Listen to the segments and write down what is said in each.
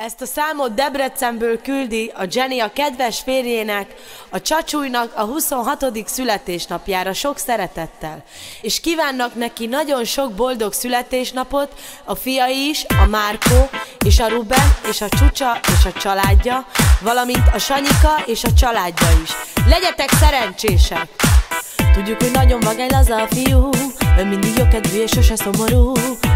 Ezt a számot Debrecenből küldi a Jenny a kedves férjének, a Csacsújnak a 26. születésnapjára sok szeretettel. És kívánnak neki nagyon sok boldog születésnapot a fiai is, a Márkó, és a Ruben, és a Csúcsa, és a családja, valamint a Sanyika és a családja is. Legyetek szerencsések! Tudjuk, hogy nagyon vagány laza a fiú, ő mindig jókedvű és sose szomorú.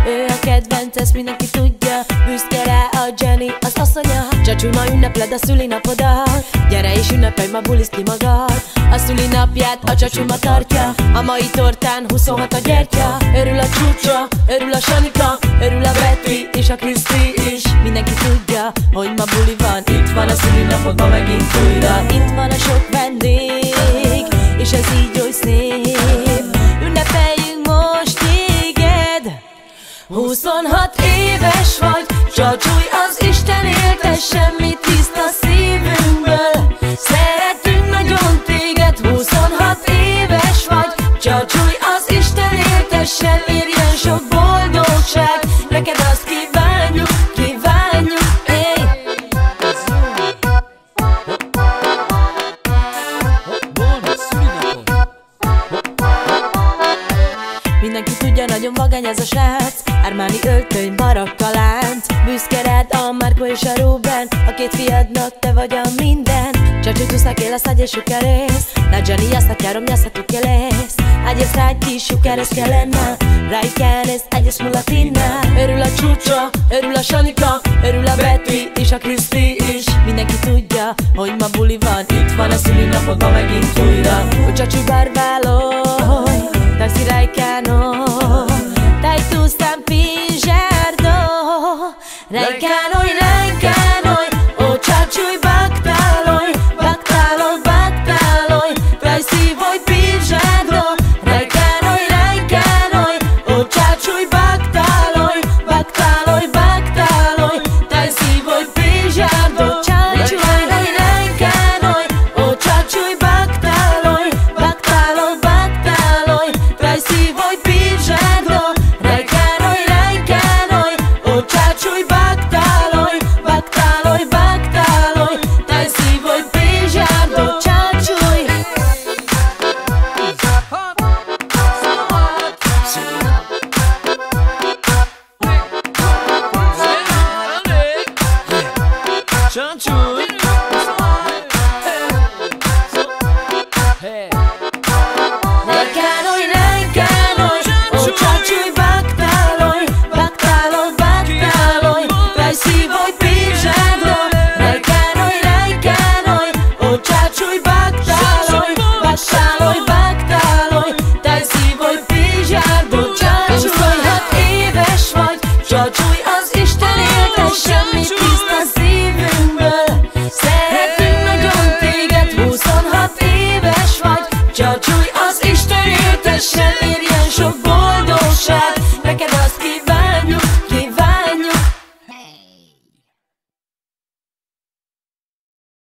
Ő a kedvenc, ezt mindenki tudja, büszke rá a Jenny, az asszonya. Csacsú, ma ünnepled a szülinapodat, gyere és ünnepelj, ma buliszd ki magad. A szülinapját a Csacsú ma tartja, a mai tortán 26 a gyertya. Örül a Csúcsa, örül a Sanika, örül a Betty és a Kriszti is. Mindenki tudja, hogy ma buli van, itt van a szülinapod ma megint újra. Itt van a sok vendég, és ez így oly szép. Ünnepeljünk most téged. 26 éves vagy, Csacsúj, az Isten éltesse, mi tiszta szívünkből. Szeretünk nagyon téged. 26 éves vagy, Csacsúj, az Isten éltesse, érjen sok boldogság. Neked azt kívánjuk, kívánjuk, hey. Mindenki tudja, nagyon vagány ez a srác, Armani öltöny, barakkalánc. Büszke rád a Márkó és a Ruben, a két fiadnak te vagy a minden. Csacsúj, tu saquelas ayer chucares, la Jenny hasta que aromñasa tu queles. Ayer straki chucares que lena, raicanes, ayer smulatina. Örül a Csúcsa, örül a Sanika, örül a Betty és a Kriszti is. Mindenki tudja, hogy ma buli van, itt van a szülinapod ma megint újra. Hogy Csacsúj barbáloj, taxi Raikano, dai tu stampingerdo. Raikanoy, Raikanoy, o Csacsúj baktaloy, baktaloy, baktaloy, dai szívoj pingerdo. Raikanoy, Raikanoy, o Csacsúj baktaloy, baktaloy, baktaloy, dai szívoj pingerdo. Raikanoy, Raikanoy, o Csacsúj baktaloy, baktaloy, baktaloy, dai szívoj pingerdo. Raikanoy, Raikanoy, o Csacsúj baktaloy, baktaloy, baktaloy, dai szívoj pingerdo. Csacsúj! Csacsúj!